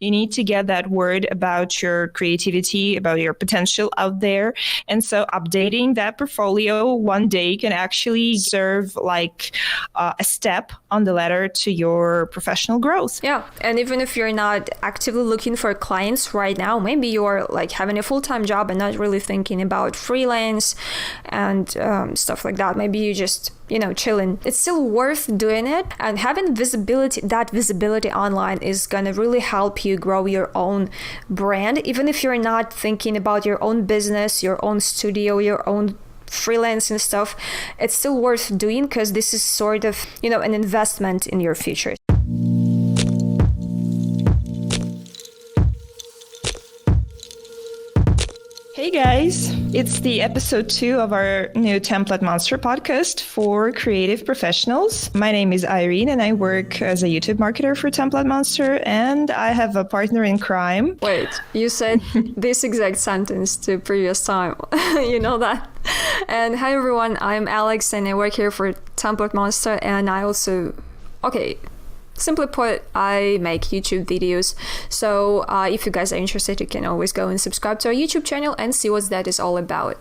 You need to get that word about your creativity, about your potential out there. And so updating that portfolio one day can actually serve like a step on the ladder to your professional growth. Yeah. And even if you're not actively looking for clients right now, maybe you're like having a full-time job and not really thinking about freelance and stuff like that. Maybe you just chilling. It's still worth doing it, and having that visibility online is gonna really help you grow your own brand. Even if you're not thinking about your own business, your own studio, your own freelance and stuff, it's still worth doing because this is sort of, an investment in your future. Hey guys, it's the episode 2 of our new TemplateMonster podcast for creative professionals. My name is Irene and I work as a YouTube marketer for TemplateMonster, and I have a partner in crime. Wait, you said this exact sentence the previous time. You know that? And hi everyone, I'm Alex and I work here for TemplateMonster, and I also... Simply put, I make YouTube videos. So if you guys are interested, you can always go and subscribe to our YouTube channel and see what that is all about.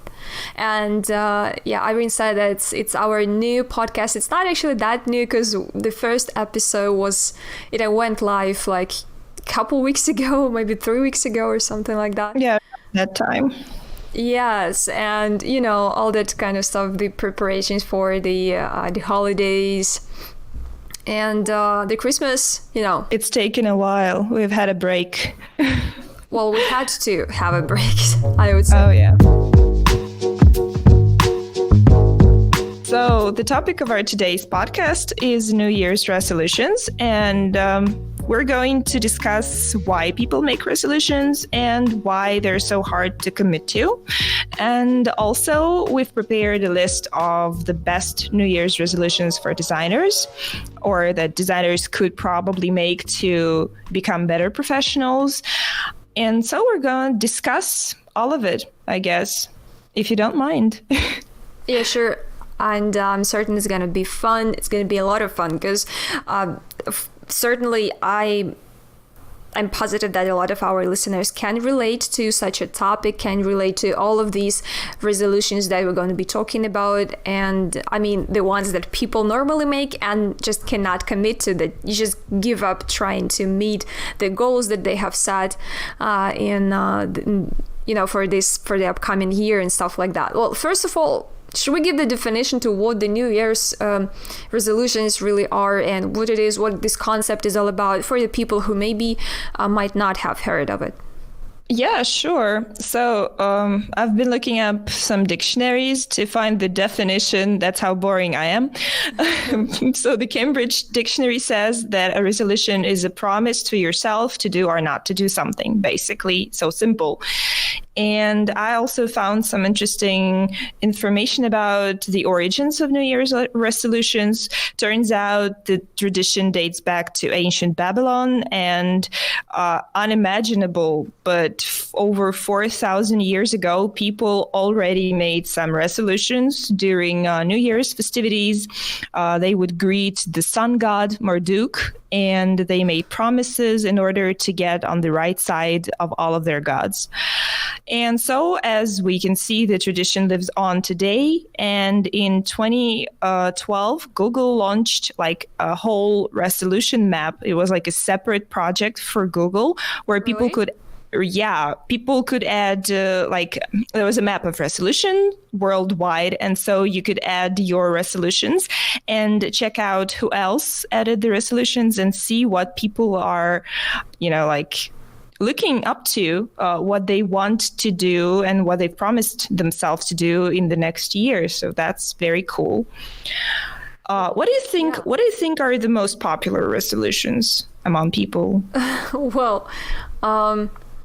And Irene said that it's our new podcast. It's not actually that new because the first episode went live like a couple weeks ago, maybe 3 weeks ago or something like that. Yeah, that time. Yes, and all that kind of stuff, the preparations for the holidays. And the Christmas, It's taken a while. We've had a break. Well, we had to have a break, I would say. Oh, yeah. So the topic of our today's podcast is New Year's resolutions. And we're going to discuss why people make resolutions and why they're so hard to commit to. And also, we've prepared a list of the best New Year's resolutions for designers, or that designers could probably make to become better professionals. And so we're going to discuss all of it, I guess, if you don't mind. Yeah, sure. And I'm certain it's going to be fun. It's going to be a lot of fun because certainly I'm positive that a lot of our listeners can relate to such a topic, can relate to all of these resolutions that we're going to be talking about. And I mean, the ones that people normally make and just cannot commit to, that you just give up trying to meet the goals that they have set for the upcoming year and stuff like that. Well, first of all, should we give the definition to what the New Year's resolutions really are and what it is, what this concept is all about for the people who maybe might not have heard of it? Yeah, sure. So I've been looking up some dictionaries to find the definition. That's how boring I am. So the Cambridge Dictionary says that a resolution is a promise to yourself to do or not to do something, basically. So simple. And I also found some interesting information about the origins of New Year's resolutions. Turns out the tradition dates back to ancient Babylon, and unimaginable, but over 4,000 years ago, people already made some resolutions during New Year's festivities. They would greet the sun god Marduk, and they made promises in order to get on the right side of all of their gods. And so, as we can see, the tradition lives on today. And in 2012, Google launched like a whole resolution map. It was like a separate project for Google where people could add, there was a map of resolution worldwide. And so you could add your resolutions and check out who else added the resolutions and see what people are, looking up to, what they want to do and what they've promised themselves to do in the next year. So that's very cool. What do you think? Yeah. What do you think are the most popular resolutions among people? Well,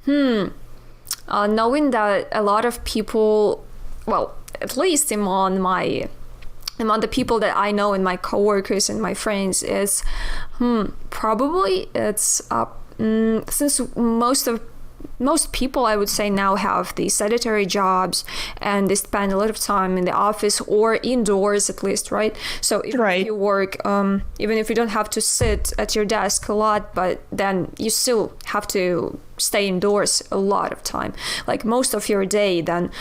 knowing that a lot of people, well, at least among the people that I know and my coworkers and my friends, is probably it's since most of most people, I would say, now have these sedentary jobs, and they spend a lot of time in the office or indoors at least, right? So if you work, even if you don't have to sit at your desk a lot, but then you still have to stay indoors a lot of time, like most of your day, then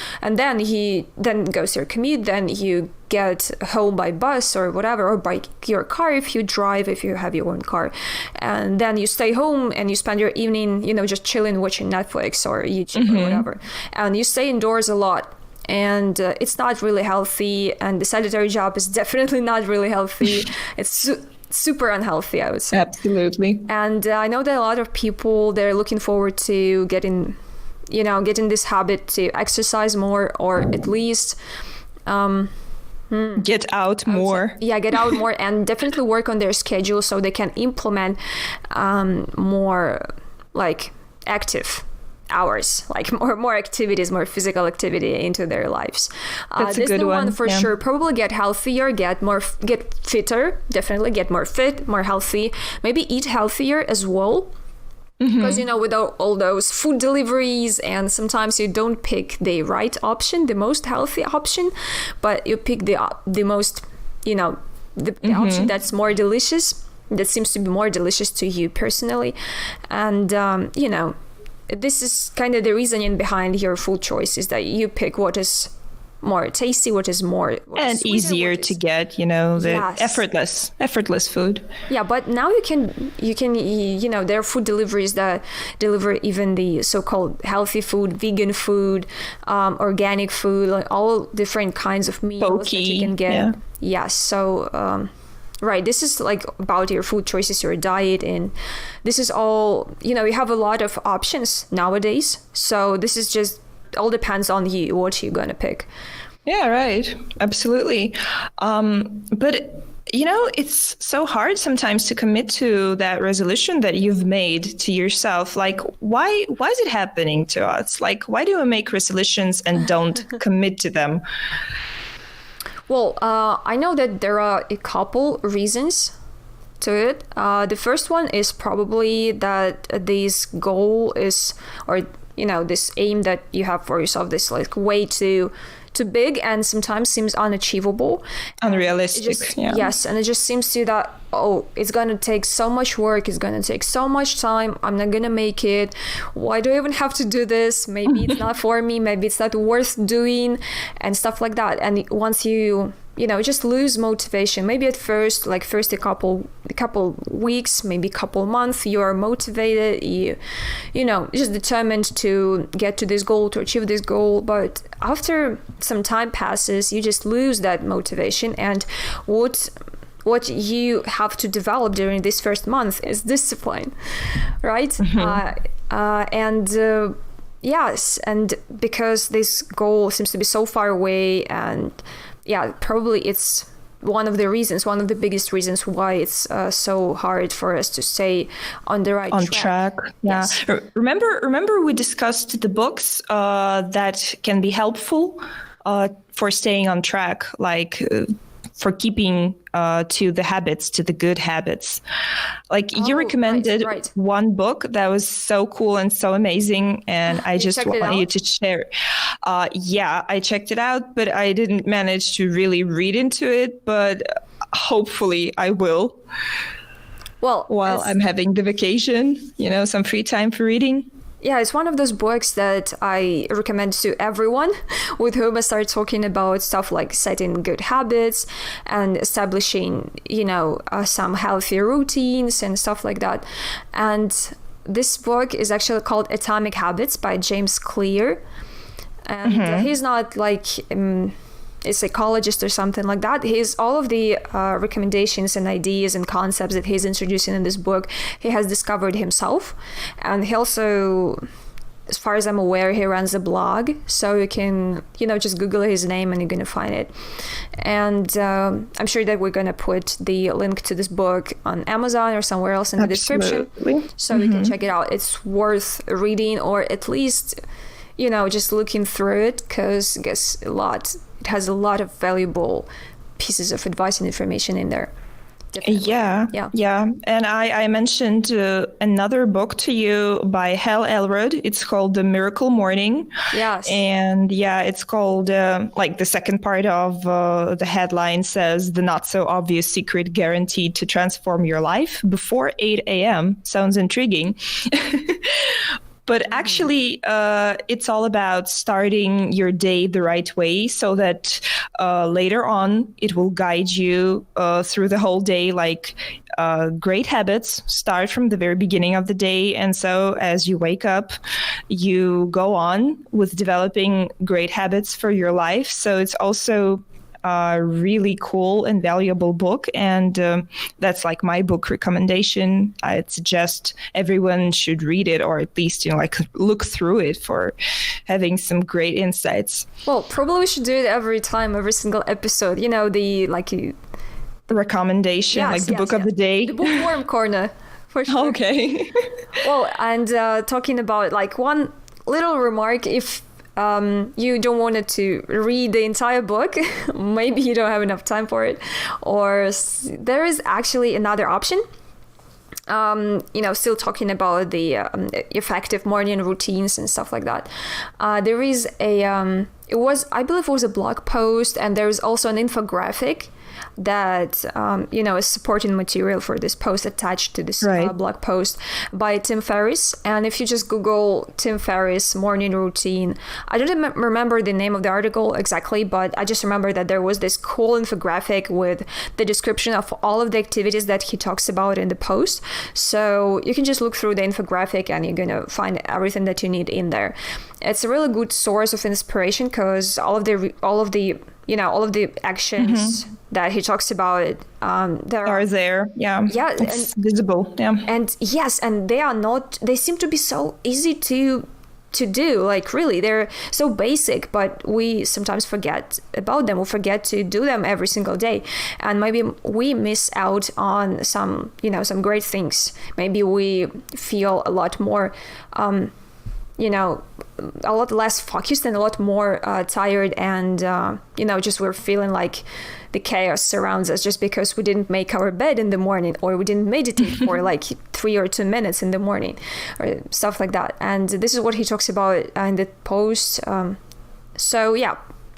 goes your commute, then you get home by bus or whatever, or by your car if you drive, if you have your own car, and then you stay home and you spend your evening, just chilling, watching Netflix or YouTube or whatever, and you stay indoors a lot. And it's not really healthy, and the sedentary job is definitely not really healthy. It's super unhealthy, I would say. Absolutely. And I know that a lot of people, they're looking forward to getting this habit to exercise more, or at least get out more. Get out more, and definitely work on their schedule so they can implement more like active hours, like more activities, more physical activity into their lives. That's a good one for sure. Probably get healthier, get fitter, definitely get more fit, more healthy, maybe eat healthier as well. Because, with all those food deliveries, and sometimes you don't pick the right option, the most healthy option, but you pick the most, the option that's more delicious, that seems to be more delicious to you personally. And, this is kind of the reasoning behind your food choice, is that you pick what is more tasty, what is more and sweeter, easier to get, the effortless food. Yeah, but now you can there are food deliveries that deliver even the so-called healthy food, vegan food, organic food, like all different kinds of meals that you can get. Yeah. Yes, so right, this is like about your food choices, your diet, and this is all, you have a lot of options nowadays. So this is just all depends on you, what you're going to pick. Yeah, right. Absolutely. But, it's so hard sometimes to commit to that resolution that you've made to yourself. Like, why is it happening to us? Like, why do we make resolutions and don't commit to them? Well, I know that there are a couple reasons to it. The first one is probably that this goal is, or this aim that you have for yourself, this like way too big and sometimes seems unachievable, unrealistic. Yes, and it just seems to that, it's gonna take so much work, it's gonna take so much time, I'm not gonna make it, why do I even have to do this, maybe it's not for me, maybe it's not worth doing, and stuff like that. And once you just lose motivation, maybe at first a couple weeks, maybe a couple months, you are motivated, you just determined to get to this goal, to achieve this goal, but after some time passes, you just lose that motivation. And what you have to develop during this first month is discipline, right? Yes, and because this goal seems to be so far away, and probably it's one of the biggest reasons why it's so hard for us to stay on the right track. Yeah. Yes. Remember we discussed the books that can be helpful for staying on track, like for keeping to the good habits. Like you recommended one book that was so cool and so amazing, and I just want you to share. I checked it out, but I didn't manage to really read into it, but hopefully I will. Well, while I'm having the vacation, some free time for reading. Yeah, it's one of those books that I recommend to everyone with whom I start talking about stuff like setting good habits and establishing, some healthy routines and stuff like that. And this book is actually called Atomic Habits by James Clear. And he's not like a psychologist or something like that. All of the recommendations and ideas and concepts that he's introducing in this book, he has discovered himself. And he also, as far as I'm aware, he runs a blog, so you can just Google his name and you're gonna find it. And I'm sure that we're gonna put the link to this book on Amazon or somewhere else in the description, so you can check it out. It's worth reading, or at least just looking through it, because I guess it has a lot of valuable pieces of advice and information in there. Definitely. Yeah. And I mentioned another book to you by Hal Elrod. It's called The Miracle Morning. Yes. And it's called, like the second part of the headline says, The Not So Obvious Secret Guaranteed to Transform Your Life Before 8 a.m. Sounds intriguing. But actually, it's all about starting your day the right way so that later on it will guide you through the whole day. Like great habits start from the very beginning of the day. And so as you wake up, you go on with developing great habits for your life. So it's also a really cool and valuable book, and that's like my book recommendation. I'd suggest everyone should read it, or at least like look through it for having some great insights. Well, probably we should do it every single episode. The recommendation, the book of the day, the bookworm corner, for sure. Okay. Well, and talking about like one little remark, if you don't want to read the entire book, maybe you don't have enough time for it, or there is actually another option. Still talking about the effective morning routines and stuff like that. There is I believe it was a blog post, and there is also an infographic that is supporting material for this post attached to this blog post by Tim Ferriss. And if you just Google Tim Ferriss morning routine, I don't remember the name of the article exactly, but I just remember that there was this cool infographic with the description of all of the activities that he talks about in the post. So you can just look through the infographic and you're gonna find everything that you need in there. It's a really good source of inspiration because all of the actions that he talks about are there. It's visible. And yes, and they seem to be so easy to do. Like really, they're so basic, but we sometimes forget about them. We forget to do them every single day, and maybe we miss out on some great things. Maybe we feel a lot more a lot less focused and a lot more tired, and just we're feeling like the chaos surrounds us just because we didn't make our bed in the morning, or we didn't meditate for like 3 or 2 minutes in the morning, or stuff like that. And this is what he talks about in the post. So yeah,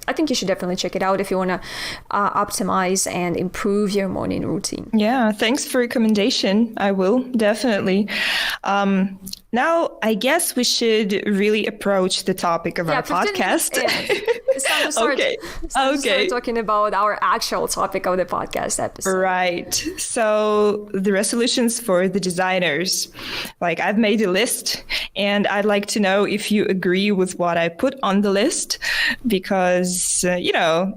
I think you should definitely check it out if you want to optimize and improve your morning routine. Yeah, thanks for recommendation. I will definitely. Now, I guess we should really approach the topic of our podcast. It's time to start talking about our actual topic of the podcast episode. Right. So the resolutions for the designers. Like, I've made a list, and I'd like to know if you agree with what I put on the list, because,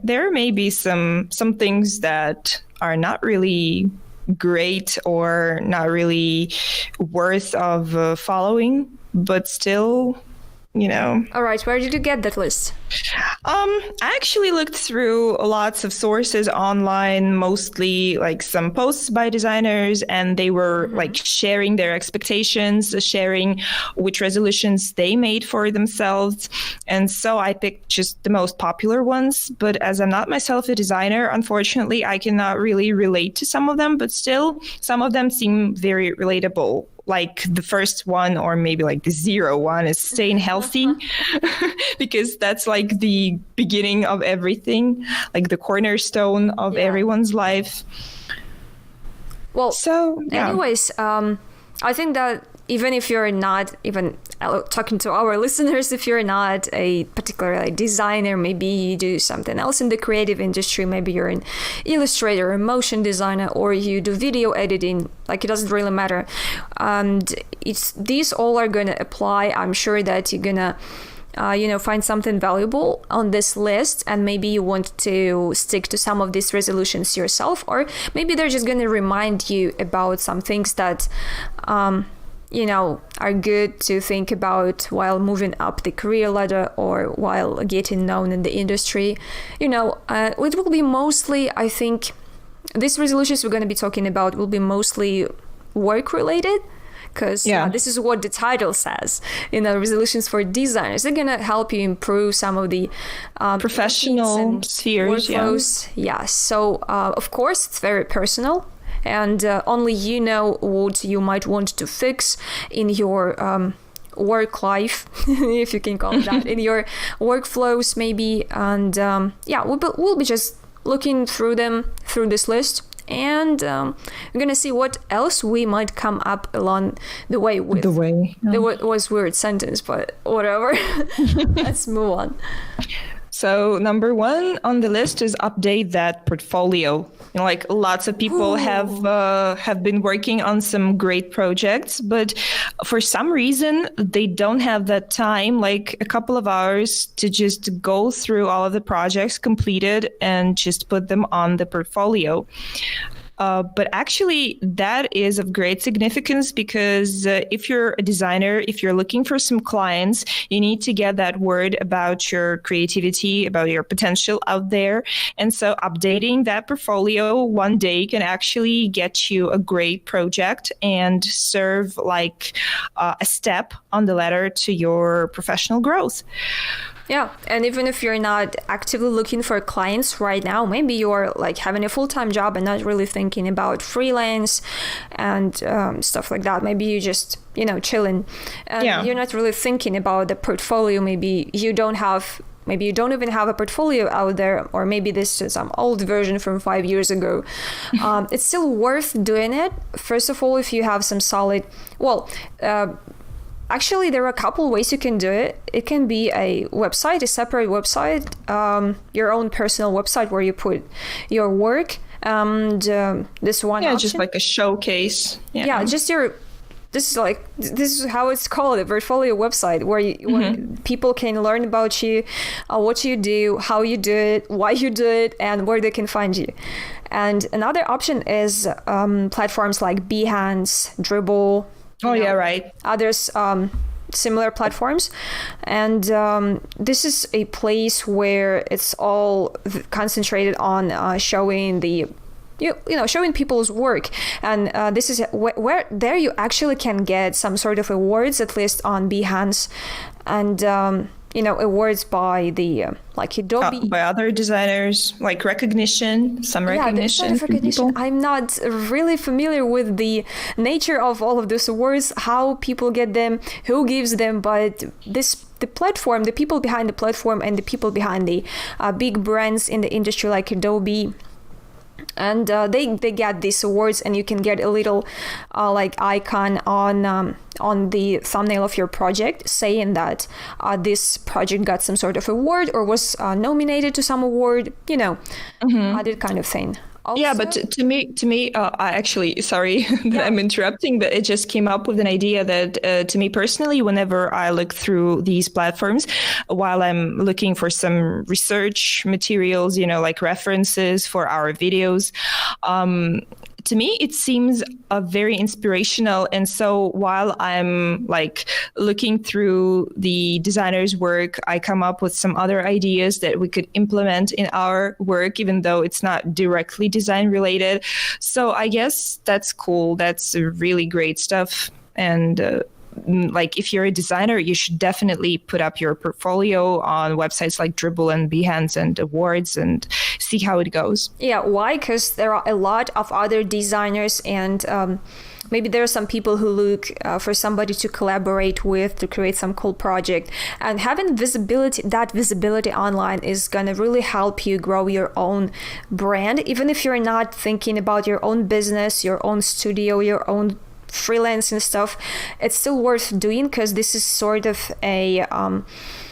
there may be some things that are not really great or not really worth of following, but still, All right, where did you get that list? I actually looked through lots of sources online, mostly like some posts by designers, and they were like sharing their expectations, sharing which resolutions they made for themselves. And so I picked just the most popular ones. But as I'm not myself a designer, unfortunately, I cannot really relate to some of them, but still some of them seem very relatable. Like the first one, or maybe like the 0 one, is staying healthy, because that's like the beginning of everything, like the cornerstone of everyone's life. Well, anyways, I think that even if you're not even talking to our listeners, if you're not a particular designer, maybe you do something else in the creative industry, maybe you're an illustrator, a motion designer, or you do video editing, like it doesn't really matter. And these all are going to apply. I'm sure that you're going to find something valuable on this list, and maybe you want to stick to some of these resolutions yourself, or maybe they're just going to remind you about some things that are good to think about while moving up the career ladder or while getting known in the industry. It will be mostly, I think, these resolutions we're going to be talking about will be mostly work related, because this is what the title says. Resolutions for designers. They're going to help you improve some of the professional spheres. Workflows. So, of course, it's very personal. and only you know what you might want to fix in your work life, if you can call it that, in your workflows maybe. And we'll be just looking through this list, and we're gonna see what else we might come up along the way with. That was weird sentence, but whatever. Let's move on. So number 1 on the list is update that portfolio. Like lots of people have been working on some great projects, but for some reason they don't have that time, like a couple of hours to just go through all of the projects completed and just put them on the portfolio. But actually, that is of great significance because if you're a designer, if you're looking for some clients, you need to get that word about your creativity, about your potential out there. And so updating that portfolio one day can actually get you a great project and serve like a step on the ladder to your professional growth. Yeah, and even if you're not actively looking for clients right now, maybe you're like having a full-time job and not really thinking about freelance and stuff like that. Maybe you just, chilling. And you're not really thinking about the portfolio. Maybe you don't even have a portfolio out there, or maybe this is some old version from 5 years ago. It's still worth doing it. First of all, if you have some solid, actually, there are a couple ways you can do it. It can be a separate website, your own personal website where you put your work. And this one option, just like a showcase. Just this is how it's called, a portfolio website, where people can learn about you, what you do, how you do it, why you do it, and where they can find you. And another option is platforms like Behance, Dribbble. Others, similar platforms. And this is a place where it's all concentrated on showing showing people's work. And this is where there you actually can get some sort of awards, at least on Behance. And awards by the like Adobe, by other designers, like recognition, some recognition from people. I'm not really familiar with the nature of all of those awards, how people get them, who gives them, but the platform, the people behind the platform, and the people behind the big brands in the industry like Adobe. And they get these awards, and you can get a little icon on the thumbnail of your project saying that this project got some sort of award or was nominated to some award, that kind of thing. Also, but to me, I actually, sorry that I'm interrupting, but it just came up with an idea that to me personally, whenever I look through these platforms, while I'm looking for some research materials, like references for our videos, to me, it seems very inspirational. And so while I'm looking through the designer's work, I come up with some other ideas that we could implement in our work, even though it's not directly design related. So I guess that's cool. That's really great stuff. And if you're a designer, you should definitely put up your portfolio on websites like Dribbble and Behance and awards and see how it goes. Yeah, why? Because there are a lot of other designers, and maybe there are some people who look for somebody to collaborate with to create some cool project. And having visibility online is going to really help you grow your own brand, even if you're not thinking about your own business, your own studio, your own freelance and stuff. It's still worth doing because this is sort of an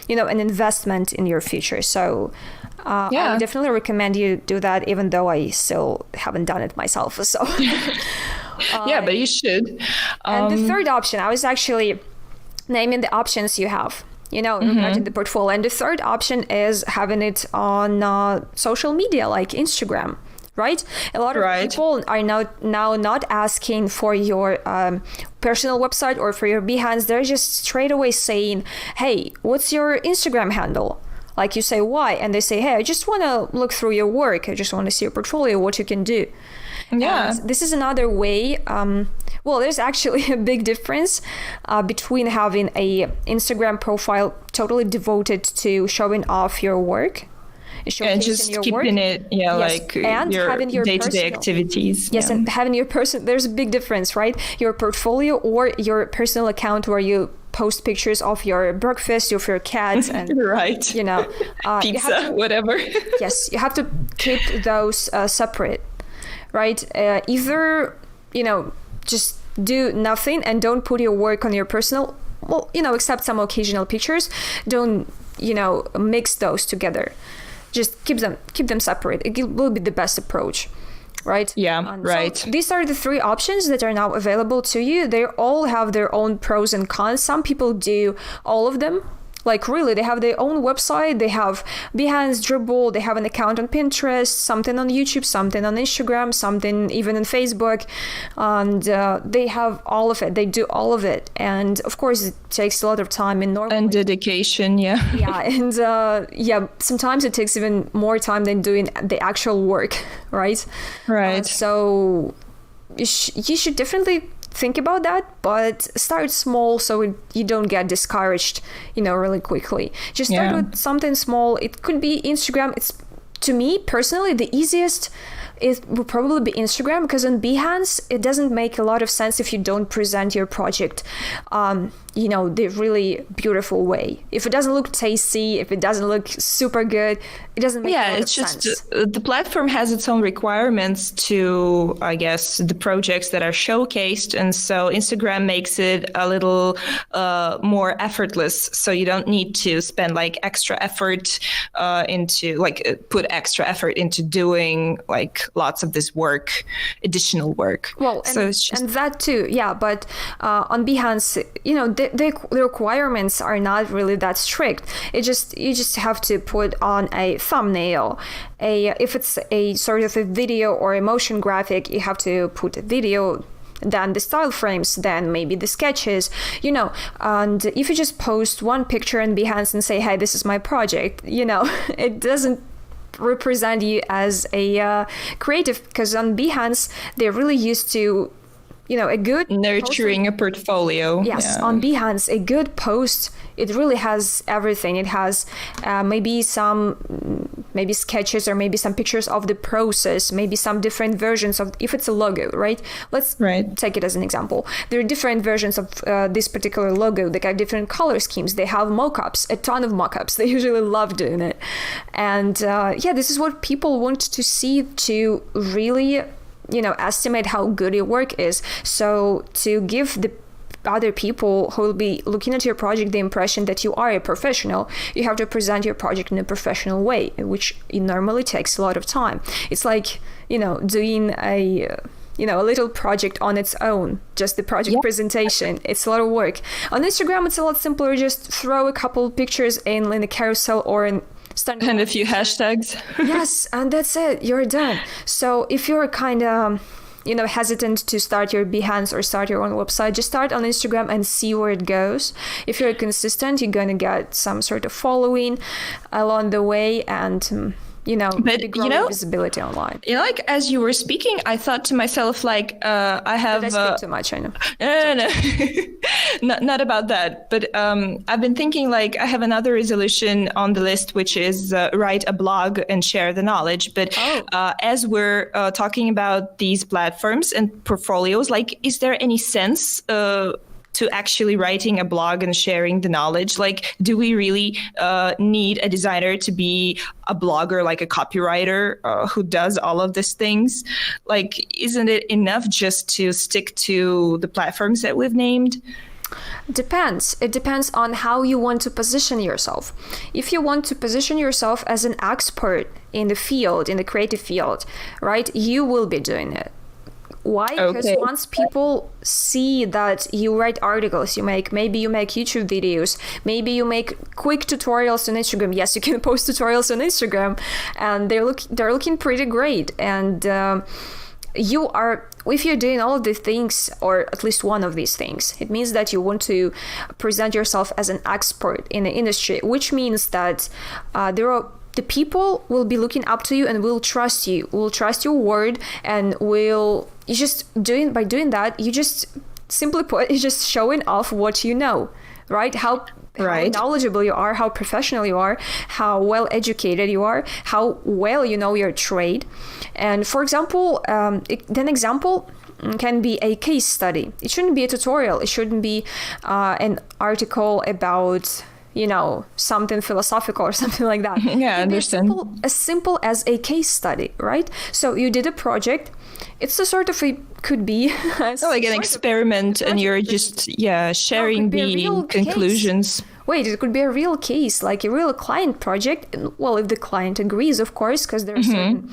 investment in your future. So I would definitely recommend you do that, even though I still haven't done it myself. So but you should. And the third option, I was actually naming the options you have, regarding the portfolio. And the third option is having it on social media like Instagram. Right? A lot of people are now not asking for your personal website or for your Behance. They're just straight away saying, hey, what's your Instagram handle? Like you say, why? And they say, hey, I just want to look through your work. I just want to see your portfolio, what you can do. Yeah. And this is another way. There's actually a big difference between having a Instagram profile totally devoted to showing off your work And just your keeping work. it, like and your having your day-to-day personal activities. Yes, and having your there's a big difference, right? Your portfolio or your personal account where you post pictures of your breakfast, of your cats, and right. Pizza, whatever. Yes, you have to keep those separate, right? Either just do nothing and don't put your work on your personal. Well, except some occasional pictures. Don't mix those together. Just keep them separate. It will be the best approach. Right? Yeah, right. So these are the 3 options that are now available to you. They all have their own pros and cons. Some people do all of them. Like really, they have their own website, they have Behance, Dribble, they have an account on Pinterest, something on YouTube, something on Instagram, something even on Facebook, and they have all of it. They do all of it, and of course, it takes a lot of time and dedication. Yeah. And sometimes it takes even more time than doing the actual work, right? Right. So you should definitely think about that, but start small so you don't get discouraged, really quickly. Just start with something small. It could be Instagram. It's, to me personally, the easiest. It will probably be Instagram, because on Behance, it doesn't make a lot of sense if you don't present your project, the really beautiful way. If it doesn't look tasty, if it doesn't look super good, it doesn't make a lot of sense. It's just the platform has its own requirements to, I guess, the projects that are showcased. And so Instagram makes it a little more effortless. So you don't need to spend like extra effort put extra effort into doing like lots of this work, additional work. Well, and that too, yeah. But on Behance, the requirements are not really that strict. You just have to put on a thumbnail. If it's a sort of a video or a motion graphic, you have to put a video. Then the style frames, then maybe the sketches, and if you just post one picture in Behance and say, hey, this is my project, it doesn't represent you as a creative, because on Behance they're really used to a good nurturing a portfolio. Yes, on Behance, a good post, it really has everything. It has maybe sketches or maybe some pictures of the process, maybe some different versions of, if it's a logo, right? Let's take it as an example. There are different versions of this particular logo. They have different color schemes. They have mockups, a ton of mockups. They usually love doing it. And this is what people want to see to really estimate how good your work is. So to give the other people who will be looking at your project the impression that you are a professional, you have to present your project in a professional way, which normally takes a lot of time. It's like, doing a little project on its own, just the project presentation. It's a lot of work. On Instagram, it's a lot simpler. Just throw a couple pictures in a carousel or in and a few hashtags. Yes, and that's it. You're done. So if you're kind of, hesitant to start your Behance or start your own website, just start on Instagram and see where it goes. If you're consistent, you're going to get some sort of following along the way, and visibility online. Like as you were speaking, I thought to myself, like, I have. Did I speak too much? I know. No. not about that. But I've been thinking, like, I have another resolution on the list, which is write a blog and share the knowledge. But as we're talking about these platforms and portfolios, like, is there any sense to actually writing a blog and sharing the knowledge? Like, do we really need a designer to be a blogger, like a copywriter who does all of these things? Like, isn't it enough just to stick to the platforms that we've named? Depends. It depends on how you want to position yourself. If you want to position yourself as an expert in the field, in the creative field, right, you will be doing it. Why? Because once people see that you write articles, maybe you make YouTube videos, maybe you make quick tutorials on Instagram. Yes, you can post tutorials on Instagram, and they're looking pretty great. And if you're doing all of these things, or at least one of these things, it means that you want to present yourself as an expert in the industry, which means that the people will be looking up to you and will trust you, will trust your word, and by doing that, you just, simply put, you're just showing off what you know, right? How Right. knowledgeable you are, how professional you are, how well educated you are, how well you know your trade. And for example, an example can be a case study. It shouldn't be a tutorial. It shouldn't be an article about, something philosophical or something like that. Yeah, I understand. As simple as a case study, right? So you did a project. It's a sort of could be like an experiment, and you're just sharing the conclusions. Wait, it could be a real case, like a real client project. Well, if the client agrees, of course, because there are certain,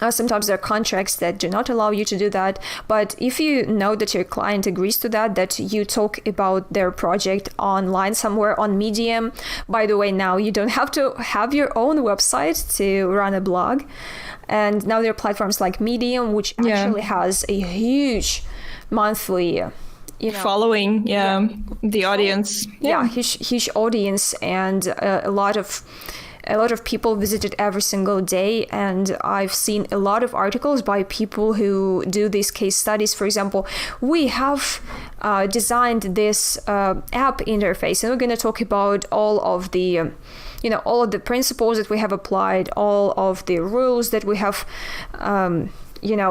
sometimes there are contracts that do not allow you to do that. But if you know that your client agrees to that you talk about their project online somewhere on Medium. By the way, now you don't have to have your own website to run a blog. And now there are platforms like Medium, which actually has a huge monthly following, the audience. Huge audience, and a lot of people visit it every single day. And I've seen a lot of articles by people who do these case studies. For example, we have designed this app interface, and we're going to talk about all of the all of the principles that we have applied, all of the rules that we have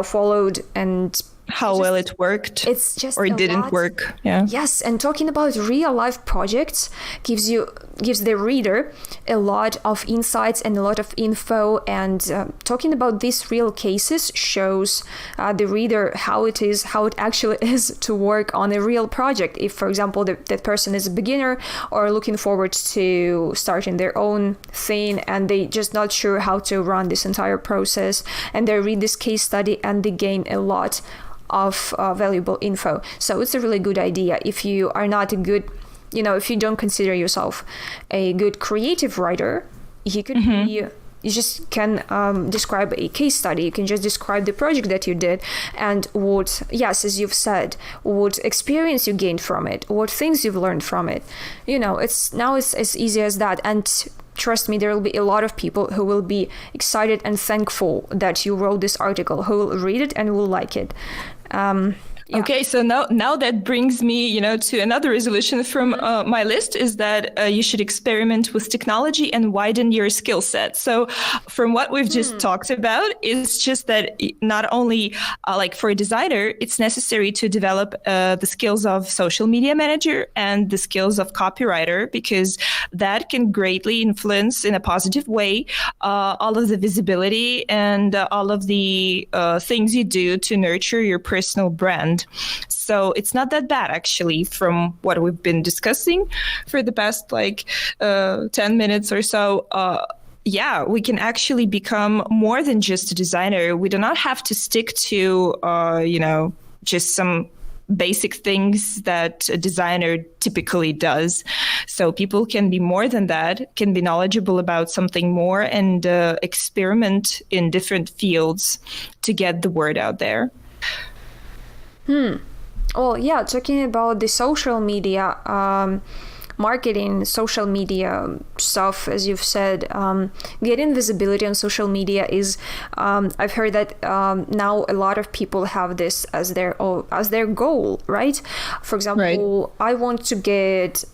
followed, and how well it worked. It's just or it didn't work. Yeah. Yes, and talking about real life projects gives the reader a lot of insights and a lot of info. And talking about these real cases shows the reader how it actually is to work on a real project. If, for example, that person is a beginner or looking forward to starting their own thing, and they just not sure how to run this entire process, and they read this case study and they gain a lot of valuable info. So it's a really good idea. If you are not a good, if you don't consider yourself a good creative writer, you could be, you just can describe a case study. You can just describe the project that you did and what, as you've said, what experience you gained from it, what things you've learned from it. It's as easy as that. And trust me, there will be a lot of people who will be excited and thankful that you wrote this article, who will read it and will like it. Okay, so now that brings me, to another resolution from my list, is that you should experiment with technology and widen your skill set. So from what we've just talked about, it's just that not only like for a designer, it's necessary to develop the skills of social media manager and the skills of copywriter, because that can greatly influence in a positive way all of the visibility and all of the things you do to nurture your personal brand. So it's not that bad, actually, from what we've been discussing for the past 10 minutes or so. We can actually become more than just a designer. We do not have to stick to, just some basic things that a designer typically does. So people can be more than that, can be knowledgeable about something more, and experiment in different fields to get the word out there. Well, talking about the social media marketing, social media stuff, as you've said, getting visibility on social media is, I've heard that now a lot of people have this as their goal, right? For example, I want to get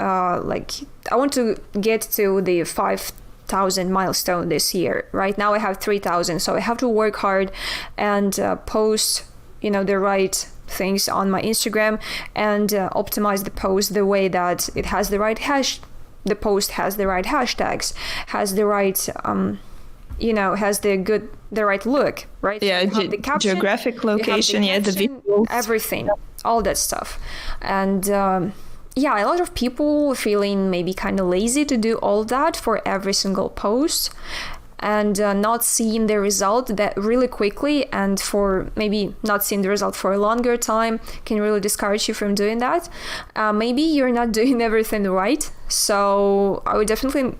to the 5,000 milestone this year. Right now I have 3,000, so I have to work hard and post, the right things on my Instagram and optimize the post the way that it has the right the post has the right hashtags, has the right has the right look, right? The caption, geographic location, the visuals, everything, all that stuff. And a lot of people feeling maybe kind of lazy to do all that for every single post, and not seeing the result that really quickly, and for maybe not seeing the result for a longer time can really discourage you from doing that. Maybe you're not doing everything right, so I would definitely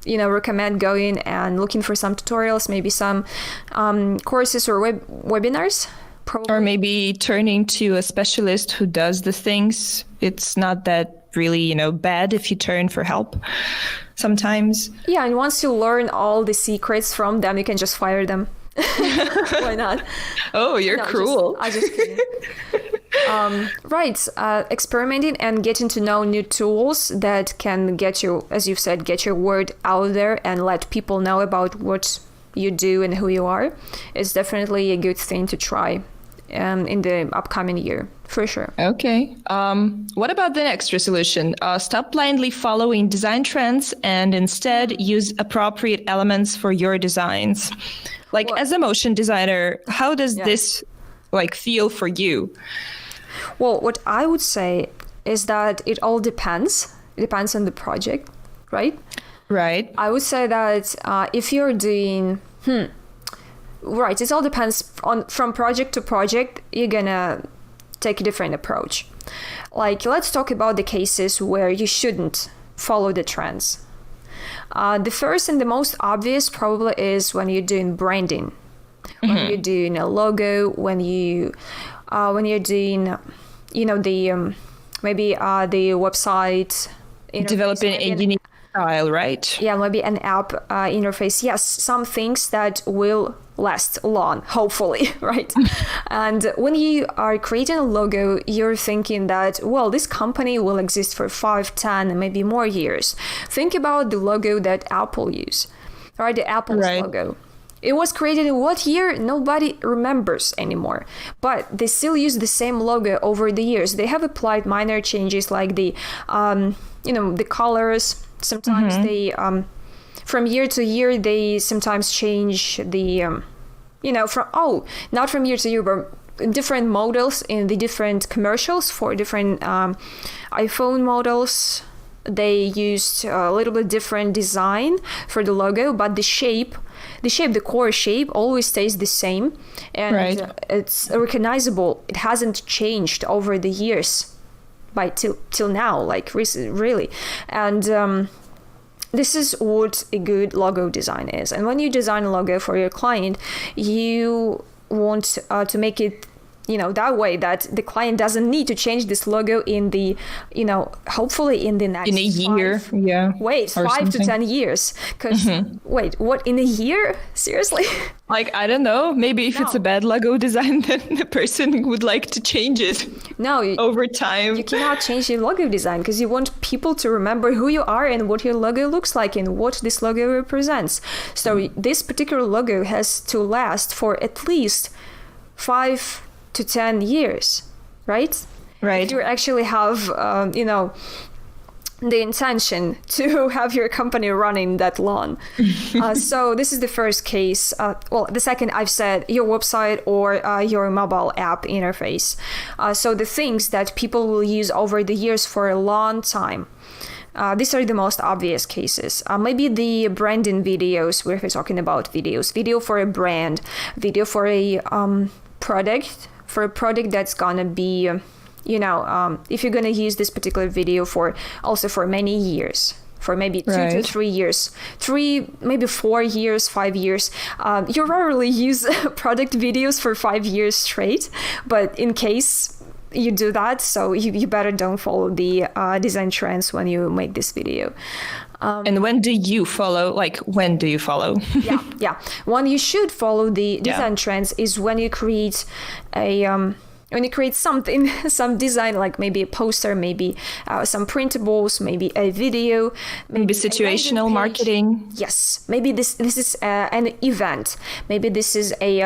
recommend going and looking for some tutorials, maybe some courses or webinars. Probably. Or maybe turning to a specialist who does the things. It's not that really, bad if you turn for help sometimes. Yeah, and once you learn all the secrets from them, you can just fire them. Why not? Oh, you're cruel. I just kidding. Right. Experimenting and getting to know new tools that can get you, as you've said, get your word out there and let people know about what you do and who you are is definitely a good thing to try in the upcoming year, for sure. Okay. What about the next resolution? Stop blindly following design trends and instead use appropriate elements for your designs. Like, as a motion designer, how does this feel for you? Well, what I would say is that it all depends. It depends on the project, right? Right. I would say that if you're doing, right, it all depends on from project to project. You're gonna take a different approach. Like, let's talk about the cases where you shouldn't follow the trends. The first and the most obvious probably is when you're doing branding, when you're doing a logo, when you're doing, the maybe the website, developing a unique style, right? Yeah, maybe an app interface. Yes, some things that will last long, hopefully, right? And when you are creating a logo, you're thinking that, well, this company will exist for 5, 10, maybe more years. Think about the logo that Apple use, right? The Apple's logo. It was created in what year? Nobody remembers anymore. But they still use the same logo over the years. They have applied minor changes like the colors. Sometimes they, from year to year, they sometimes change the, not from year to year, but different models in the different commercials for different iPhone models. They used a little bit different design for the logo, but the core shape always stays the same, and it's recognizable. It hasn't changed over the years, till now, like really. And this is what a good logo design is. And when you design a logo for your client, you want to make it that way that the client doesn't need to change this logo in the, hopefully in the next in a year. Wait, 5 to 10 years. Because wait, what, in a year? Seriously? Like, I don't know. Maybe if it's a bad logo design, then the person would like to change it. No, over time. You cannot change your logo design because you want people to remember who you are and what your logo looks like and what this logo represents. So this particular logo has to last for at least 5 to 10 years, right? Right. If you actually have, the intention to have your company running that long. So this is the first case. The second, I've said your website or your mobile app interface. So the things that people will use over the years for a long time. These are the most obvious cases. Maybe the branding videos, where we're talking about videos. Video for a brand, video for a product. For a product that's gonna be, if you're gonna use this particular video for many years, for maybe 2 to 3 years, maybe 4 years, 5 years. You rarely use product videos for 5 years straight, but in case you do that, so you better don't follow the design trends when you make this video. And when do you follow? Yeah. When you should follow the design trends is when you create something, some design, like maybe a poster, maybe some printables, maybe a video, maybe situational marketing. Yes, maybe this is an event. Maybe this is a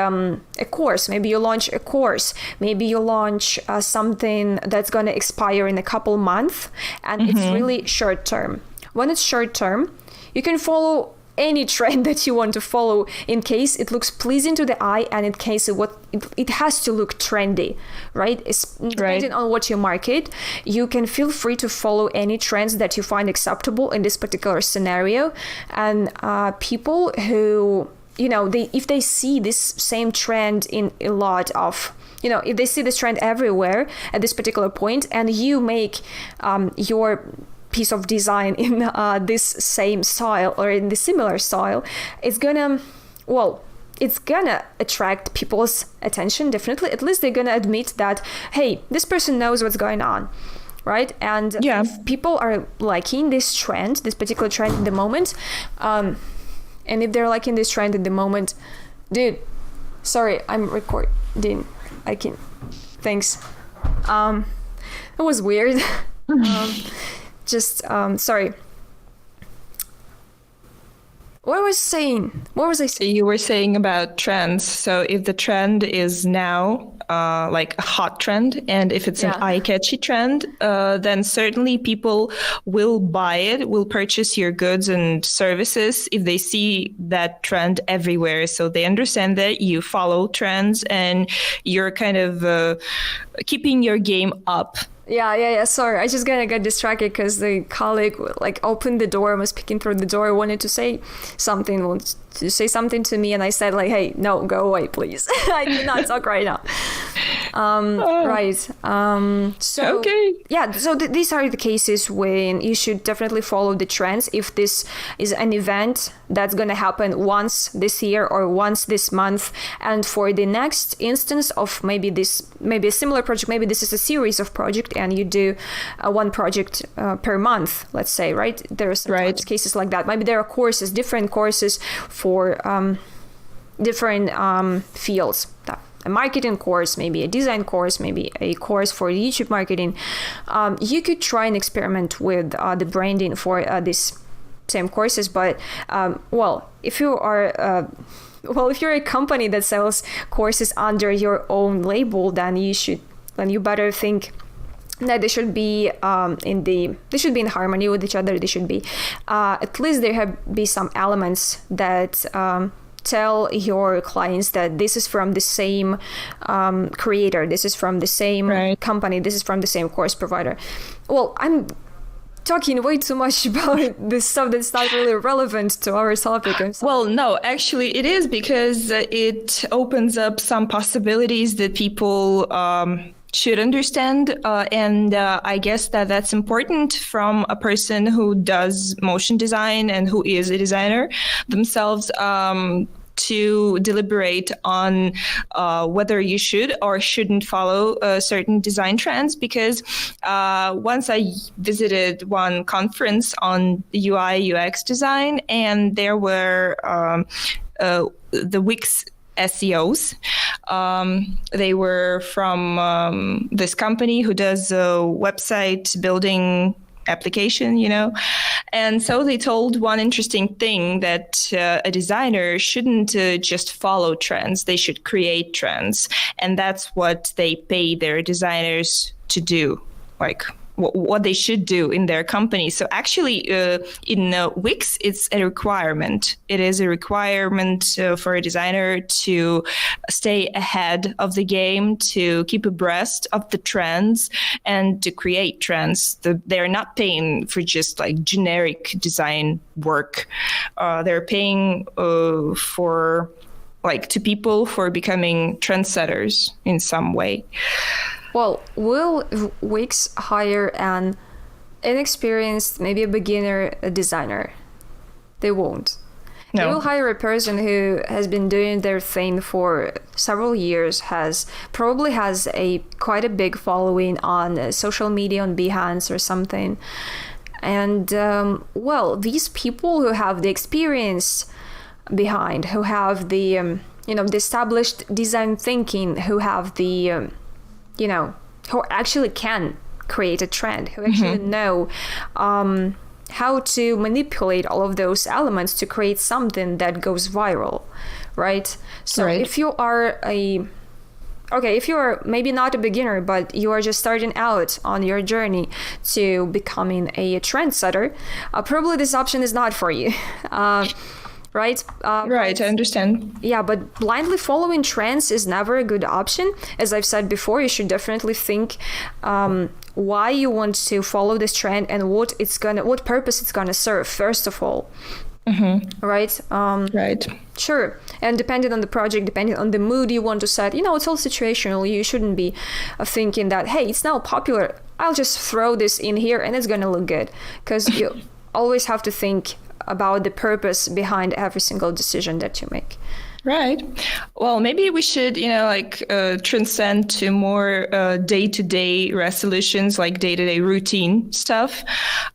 course. Maybe you launch a course. Maybe you launch something that's going to expire in a couple months, and it's really short term. When it's short term, you can follow any trend that you want to follow in case it looks pleasing to the eye and in case it has to look trendy, right? Depending on what you market, you can feel free to follow any trends that you find acceptable in this particular scenario. And people who, if they see this same trend in a lot of, if they see this trend everywhere at this particular point and you make your piece of design in this same style or in the similar style, it's gonna attract people's attention, definitely. At least they're gonna admit that, hey, this person knows what's going on, right? And if people are liking this trend, this particular trend in the moment, and if they're liking this trend in the moment, dude, sorry, I'm recording. Thanks. It was weird. Sorry. What was I saying? You were saying about trends. So if the trend is now like a hot trend, and if it's an eye-catchy trend, then certainly people will buy it, will purchase your goods and services if they see that trend everywhere. So they understand that you follow trends and you're kind of keeping your game up. Yeah. Sorry, I just got distracted because the colleague like opened the door and was peeking through the door, wanted to say something to me, and I said like, "Hey, no, go away, please. I cannot talk right now." Right. So okay. Yeah. So these are the cases when you should definitely follow the trends. If this is an event that's going to happen once this year or once this month, and for the next instance of maybe a similar project, maybe this is a series of projects, and you do one project per month, let's say, right? There are sometimes cases like that. Maybe there are courses, different courses for different fields. A marketing course, maybe a design course, maybe a course for YouTube marketing. You could try and experiment with the branding for these same courses, but if you're a company that sells courses under your own label, then you better think that they should be in harmony with each other. They should be at least there be some elements that tell your clients that this is from the same creator, this is from the same company, this is from the same course provider. Well, I'm talking way too much about this stuff that's not really relevant to our topic. Well, no, actually it is, because it opens up some possibilities that people should understand. And I guess that's important from a person who does motion design and who is a designer themselves, to deliberate on whether you should or shouldn't follow certain design trends. Because once I visited one conference on UI UX design, and there were the Wix SEOs. They were from this company who does website building application, and so they told one interesting thing, that a designer shouldn't just follow trends, they should create trends, and that's what they pay their designers to do, like what they should do in their company. So actually in Wix, it's a requirement. It is a requirement for a designer to stay ahead of the game, to keep abreast of the trends, and to create trends. They're not paying for just like generic design work. They're paying to people for becoming trendsetters in some way. Well, will Wix hire an inexperienced, maybe a beginner designer? They won't. No. They will hire a person who has been doing their thing for several years, probably has quite a big following on social media, on Behance or something. And, these people who have the experience behind, who have the established design thinking, who have the... who actually can create a trend, who actually know how to manipulate all of those elements to create something that goes viral, right? So if you are if you are maybe not a beginner, but you are just starting out on your journey to becoming a trendsetter, probably this option is not for you. Right? I understand. Yeah, but blindly following trends is never a good option. As I've said before, you should definitely think why you want to follow this trend and what purpose it's gonna serve, first of all. Right? Right. Sure. And depending on the project, depending on the mood you want to set, it's all situational. You shouldn't be thinking that, hey, it's now popular, I'll just throw this in here and it's gonna look good. Because you always have to think about the purpose behind every single decision that you make. Right. Well, maybe we should, transcend to more day-to-day resolutions, like day-to-day routine stuff.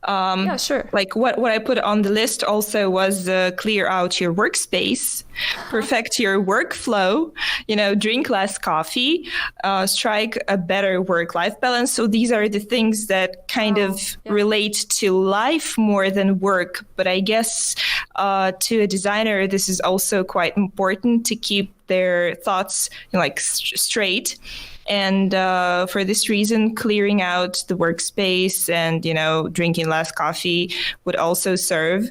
Yeah, sure. Like what I put on the list also was clear out your workspace, perfect your workflow, drink less coffee, strike a better work-life balance. So these are the things that kind of relate to life more than work. But I guess to a designer, this is also quite important to keep their thoughts straight. And for this reason, clearing out the workspace and, drinking less coffee would also serve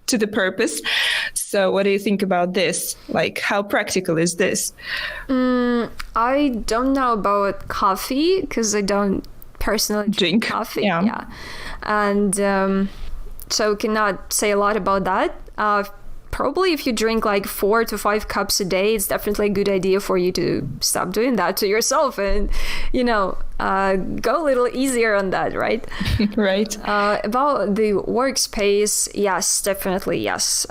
to the purpose. So what do you think about this? Like, how practical is this? I don't know about coffee because I don't personally drink coffee. Yeah. And so cannot say a lot about that. Probably if you drink like 4 to 5 cups a day, it's definitely a good idea for you to stop doing that to yourself and, go a little easier on that, right? Right. About the workspace, yes, definitely, yes.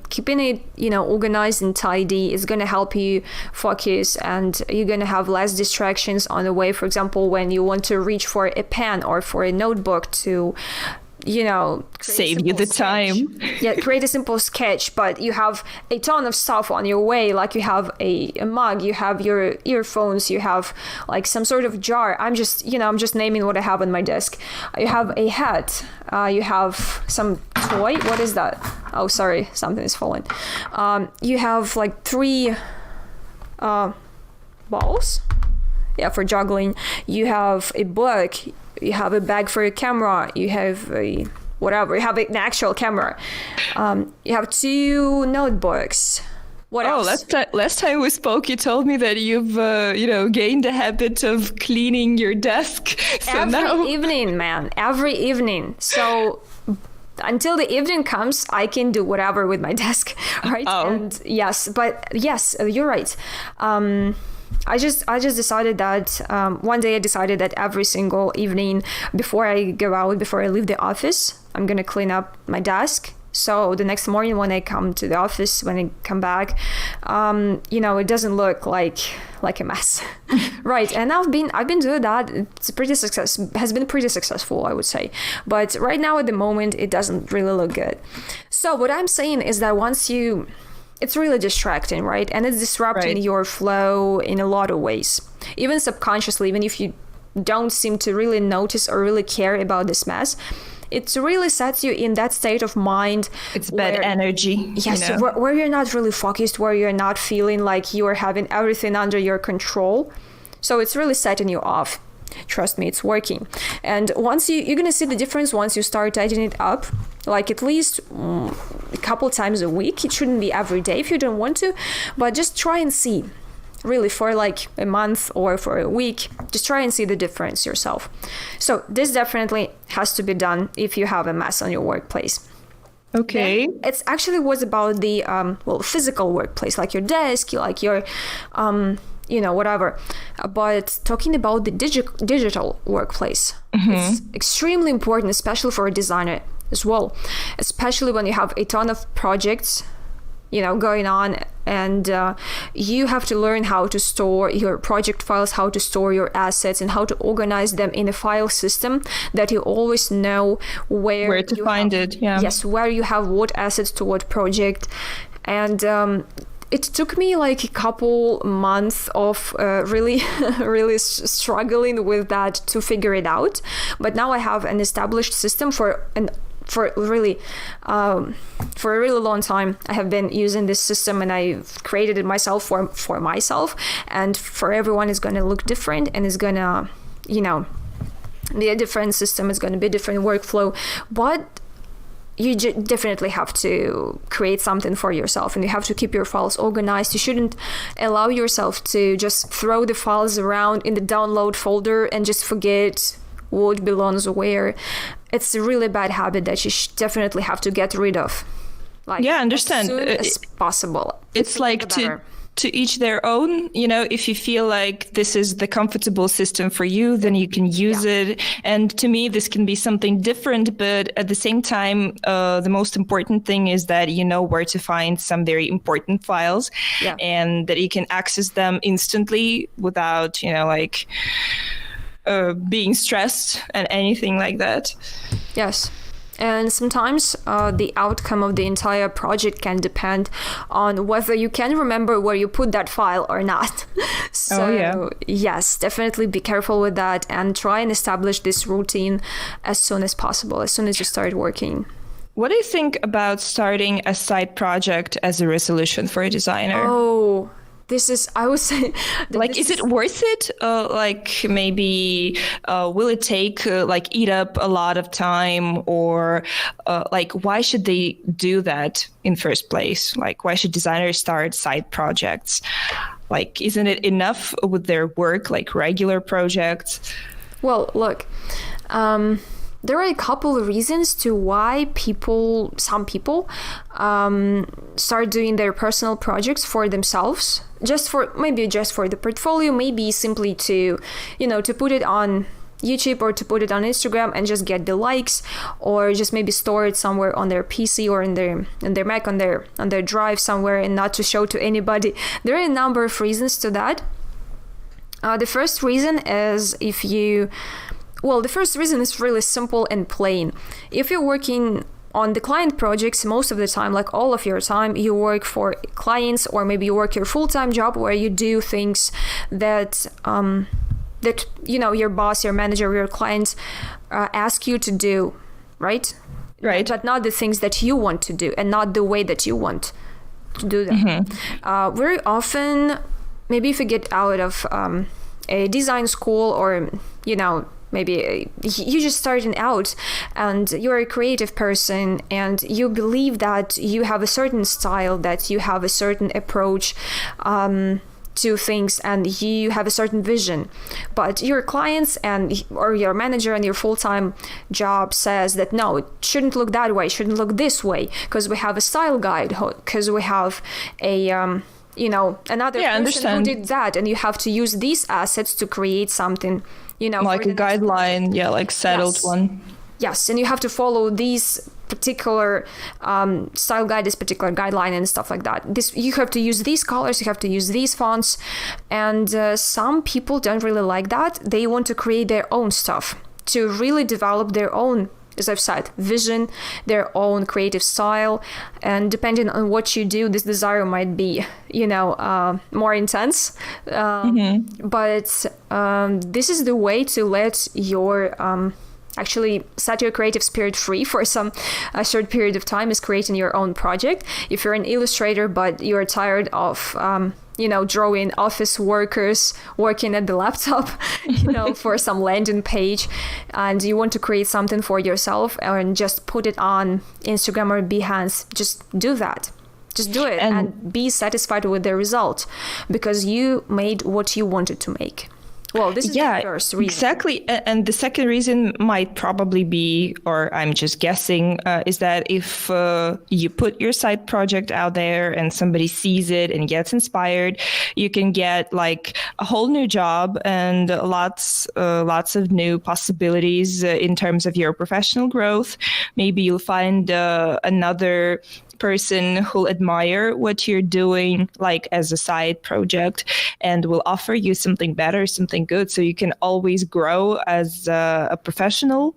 Keeping it, organized and tidy is going to help you focus, and you're going to have less distractions on the way. For example, when you want to reach for a pen or for a notebook to save you the time. Create a simple sketch, but you have a ton of stuff on your way, like you have a mug, you have your earphones, you have like some sort of jar. I'm just naming what I have on my desk. You have a hat, you have some toy. What is that? Oh, sorry, something is falling. You have like 3 balls, for juggling. You have a book. You have a bag for your camera. You have you have an actual camera. You have 2 notebooks. What else? Last time we spoke, you told me that you've, gained a habit of cleaning your desk. So every evening, man. Every evening. So until the evening comes, I can do whatever with my desk, right? Oh. And yes, you're right. I just decided that one day I decided that every single evening before I go out, before I leave the office, I'm going to clean up my desk. So the next morning when I come to the office, when I come back, it doesn't look like a mess. Right. And I've been doing that. Has been pretty successful, I would say. But right now at the moment, it doesn't really look good. So what I'm saying is that it's really distracting, right? And it's disrupting your flow in a lot of ways. Even subconsciously, even if you don't seem to really notice or really care about this mess, it really sets you in that state of mind. It's bad energy. Yes, where you're not really focused, where you're not feeling like you are having everything under your control. So it's really setting you off. Trust me, it's working. And once you're going to see the difference once you start tightening it up, like at least a couple times a week. It shouldn't be every day if you don't want to, but just try and see. Really, for like a month or for a week, just try and see the difference yourself. So this definitely has to be done if you have a mess on your workplace. Okay. Then it's actually was about the physical workplace, like your desk, like your whatever. But talking about the digital workplace, it's extremely important, especially for a designer as well, especially when you have a ton of projects going on, and you have to learn how to store your project files, how to store your assets, and how to organize them in a file system that you always know where to find it. Yes, where you have what assets to what project. And it took me like a couple months of really struggling with that to figure it out. But now I have an established system for a really long time. I have been using this system, and I've created it myself for myself, and for everyone it's going to look different, and it's going to be a different system. It's going to be a different workflow, but you definitely have to create something for yourself, and you have to keep your files organized. You shouldn't allow yourself to just throw the files around in the download folder and just forget what belongs where. It's a really bad habit that you definitely have to get rid of. I understand. As soon as possible. It's like to each their own. If you feel like this is the comfortable system for you, then you can use it. And to me, this can be something different, but at the same time, the most important thing is that you know where to find some very important files and that you can access them instantly without, being stressed and anything like that. Yes. And sometimes the outcome of the entire project can depend on whether you can remember where you put that file or not. So yes, definitely be careful with that and try and establish this routine as soon as possible, as soon as you start working. What do you think about starting a side project as a resolution for a designer? Oh, this is, I would say... is it worth it? Maybe will it take, eat up a lot of time? Or, why should they do that in first place? Why should designers start side projects? Isn't it enough with their work, regular projects? Well, look... there are a couple of reasons to why some people start doing their personal projects for themselves, just for the portfolio, maybe simply to put it on YouTube or to put it on Instagram and just get the likes, or just maybe store it somewhere on their PC or in their Mac on their drive somewhere and not to show to anybody. There are a number of reasons to that. The first reason is the first reason is really simple and plain. If you're working on the client projects, most of the time, all of your time, you work for clients, or maybe you work your full-time job where you do things that your boss, your manager, your clients ask you to do, right? Right. But not the things that you want to do and not the way that you want to do them. Mm-hmm. Very often, maybe if you get out of a design school, or maybe you're just starting out and you're a creative person and you believe that you have a certain style, that you have a certain approach to things, and you have a certain vision, but your clients or your manager and your full-time job says that no, it shouldn't look that way, it shouldn't look this way, because we have a style guide, because we have a another person who did that, and you have to use these assets to create something, like a guideline, settled one. Yes, and you have to follow these particular style guide, this particular guideline and stuff like that. You have to use these colors, you have to use these fonts, and some people don't really like that. They want to create their own stuff, to really develop their own, as I've said, vision, their own creative style. And depending on what you do, this desire might be, more intense. But this is the way to let your actually set your creative spirit free for a short period of time, is creating your own project. If you're an illustrator but you're tired of drawing office workers working at the laptop, for some landing page, and you want to create something for yourself and just put it on Instagram or Behance, just do that. Just do it and be satisfied with the result, because you made what you wanted to make. Well, this is the first reason. Exactly. And the second reason might probably be, or I'm just guessing, is that if you put your side project out there and somebody sees it and gets inspired, you can get a whole new job and lots of new possibilities in terms of your professional growth. Maybe you'll find another person who'll admire what you're doing as a side project and will offer you something better, something good, so you can always grow as a professional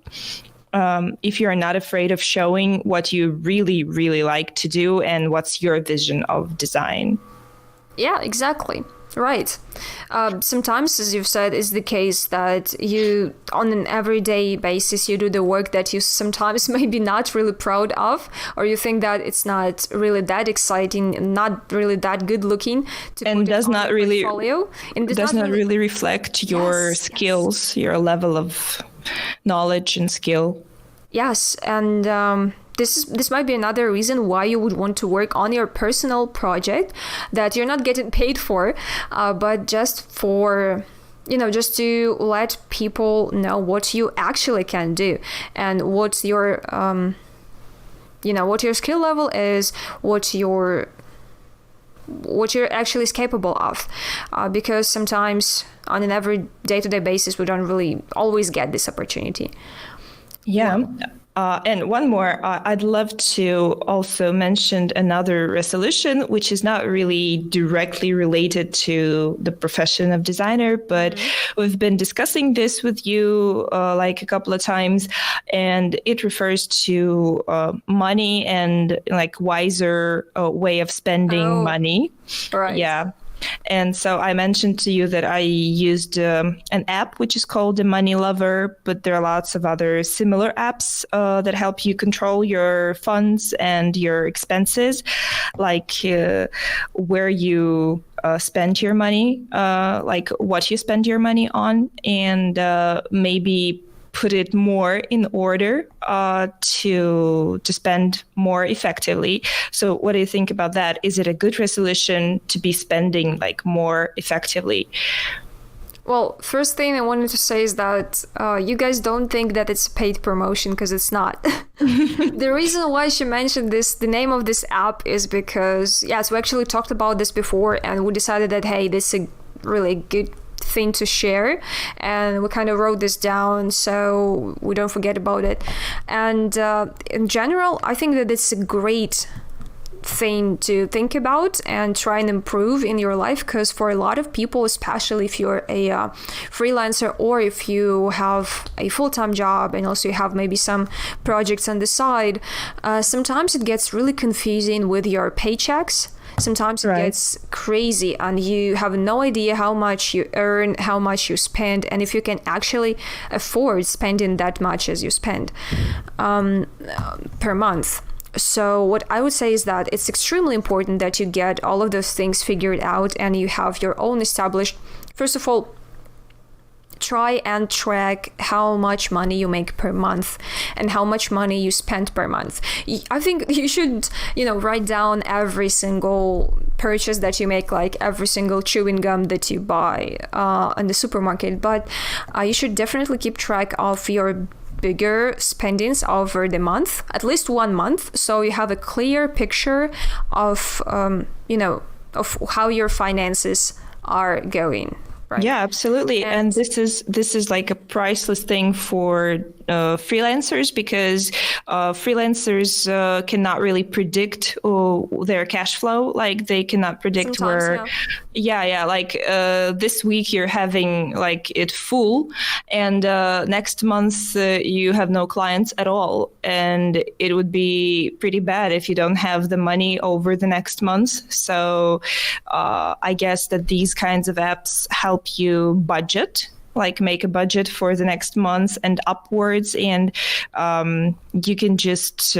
if you're not afraid of showing what you really, really like to do and what's your vision of design. Yeah, exactly. Right. Sometimes, as you've said, is the case that you, on an everyday basis, you do the work that you sometimes maybe not really proud of, or you think that it's not really that exciting, not really that good looking to and put does it on not the really portfolio. And does not really reflect your skills, your level of knowledge and skill. Yes, and this might be another reason why you would want to work on your personal project that you're not getting paid for, but just for, just to let people know what you actually can do and what your, what your skill level is, what your what you're actually capable of, because sometimes on an every day-to-day basis we don't really always get this opportunity. Yeah. And one more, I'd love to also mention another resolution, which is not really directly related to the profession of designer, but we've been discussing this with you like a couple of times, and it refers to money and like wiser way of spending money. Right. Yeah. And so I mentioned to you that I used an app which is called The Money Lover, but there are lots of other similar apps that help you control your funds and your expenses, like where you spend your money, like what you spend your money on, and maybe put it more in order to spend more effectively. So what do you think about that? Is it a good resolution to be spending like more effectively? Well, first thing I wanted to say is that you guys don't think that it's a paid promotion, because it's not. The reason why she mentioned this, the name of this app, is because, yes, we actually talked about this before, and we decided that, hey, this is a really good thing to share, and we kind of wrote this down so we don't forget about it. And in general, I think that it's a great thing to think about and try and improve in your life, because for a lot of people, especially if you're a freelancer or if you have a full-time job and also you have maybe some projects on the side, sometimes it gets really confusing with your paychecks. Sometimes it gets crazy and you have no idea how much you earn, how much you spend, and if you can actually afford spending that much as you spend per month. So what I would say is that it's extremely important that you get all of those things figured out and you have your own established. First of all, try and track how much money you make per month and how much money you spend per month. I think you should, write down every single purchase that you make, like every single chewing gum that you buy in the supermarket. But you should definitely keep track of your bigger spendings over the month, at least 1 month, so you have a clear picture of, of how your finances are going. Right. Yeah, absolutely. And this is like a priceless thing for freelancers, because freelancers cannot really predict their cash flow. Like they cannot predict sometimes, like this week you're having like it full, and next month you have no clients at all, and it would be pretty bad if you don't have the money over the next month. So I guess that these kinds of apps help you budget, like make a budget for the next month and upwards, and you can just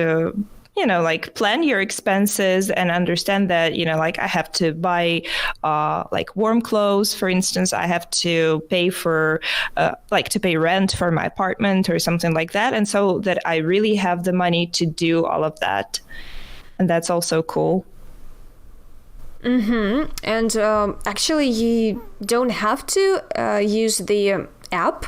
like plan your expenses and understand that like I have to buy like warm clothes, for instance. I have to pay for to pay rent for my apartment or something like that, and so that I really have the money to do all of that, and that's also cool. Mm-hmm. And actually, you don't have to use the app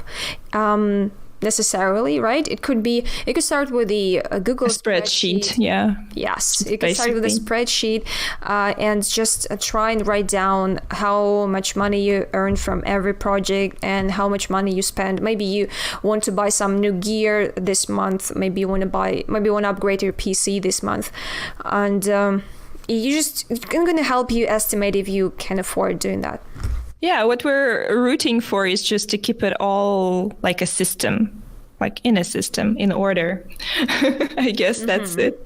necessarily, right? You could start with the Google spreadsheet. Yeah. Yes, you can start with a spreadsheet and just try and write down how much money you earn from every project and how much money you spend. Maybe you want to buy some new gear this month. Maybe you want to upgrade your PC this month, and it's going to help you estimate if you can afford doing that. Yeah, what we're rooting for is just to keep it all like a system, like in a system, in order. I guess that's it.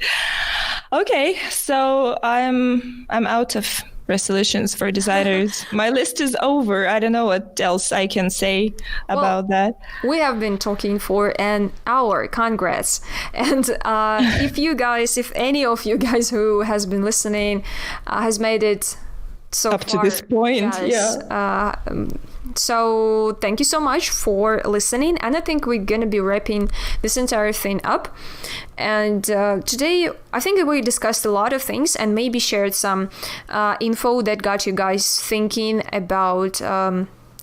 Okay, so I'm out of resolutions for designers. My list is over. I don't know what else I can say about that. We have been talking for an hour. Congrats. And if any of you guys who has been listening has made it up to this point, so thank you so much for listening, and I think we're gonna be wrapping this entire thing up. And today I think we discussed a lot of things and maybe shared some info that got you guys thinking about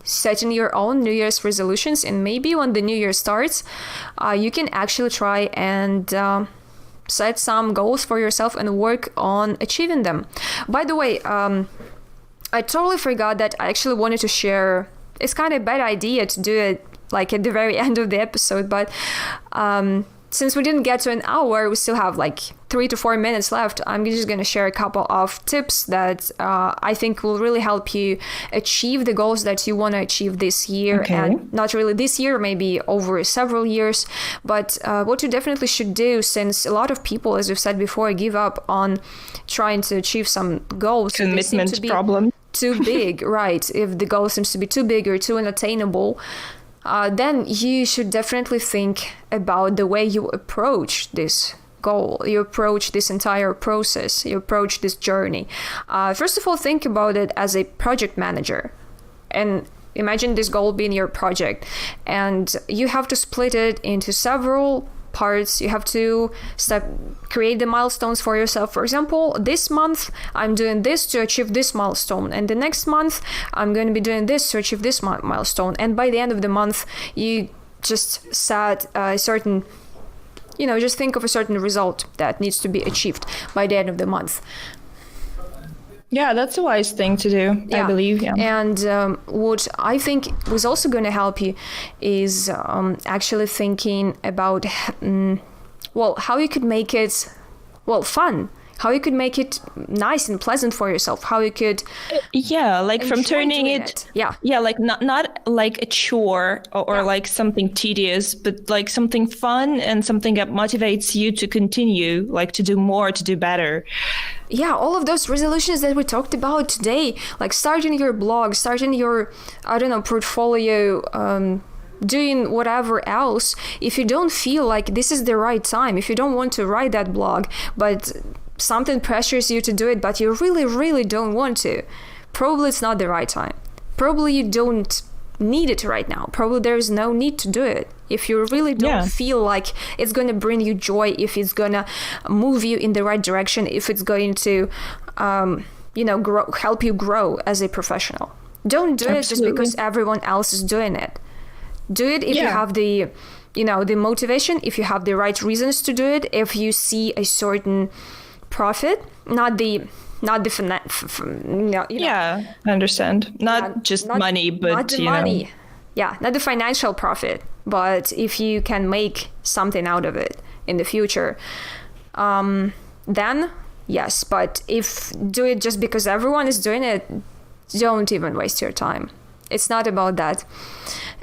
setting your own New Year's resolutions, and maybe when the New Year starts you can actually try and set some goals for yourself and work on achieving them. By the way, I totally forgot that I actually wanted to share. It's kind of a bad idea to do it like at the very end of the episode, but since we didn't get to an hour, we still have like 3 to 4 minutes left. I'm just going to share a couple of tips that I think will really help you achieve the goals that you want to achieve this year. Okay. And not really this year, maybe over several years. But what you definitely should do, since a lot of people, as we've said before, give up on trying to achieve some goals. Commitment problem. Too big, right? If the goal seems to be too big or too unattainable, then you should definitely think about the way you approach this goal, you approach this entire process, you approach this journey. First of all, think about it as a project manager, and imagine this goal being your project, and you have to split it into several parts. You have to create the milestones for yourself. For example, this month I'm doing this to achieve this milestone, and the next month I'm going to be doing this to achieve this milestone. And by the end of the month, you just set a certain, just think of a certain result that needs to be achieved by the end of the month. Yeah, that's a wise thing to do, I believe. Yeah. And what I think was also going to help you is actually thinking about, how you could make it, fun. How you could make it nice and pleasant for yourself. How you could... Yeah, like from turning it... Yeah, like not like a chore or like something tedious, but like something fun and something that motivates you to continue, like to do more, to do better. Yeah, all of those resolutions that we talked about today, like starting your blog, starting your, portfolio, doing whatever else. If you don't feel like this is the right time, if you don't want to write that blog, but something pressures you to do it, but you really, really don't want to, probably it's not the right time. Probably you don't need it right now. Probably there is no need to do it. If you really don't feel like it's going to bring you joy, if it's going to move you in the right direction, if it's going to, help you grow as a professional. Don't do it just because everyone else is doing it. Do it if you have the, the motivation, if you have the right reasons to do it, if you see a certain profit, not the Yeah, I understand. Not just money, but not the money. Yeah, not the financial profit, but if you can make something out of it in the future, then yes. But if do it just because everyone is doing it, don't even waste your time. It's not about that.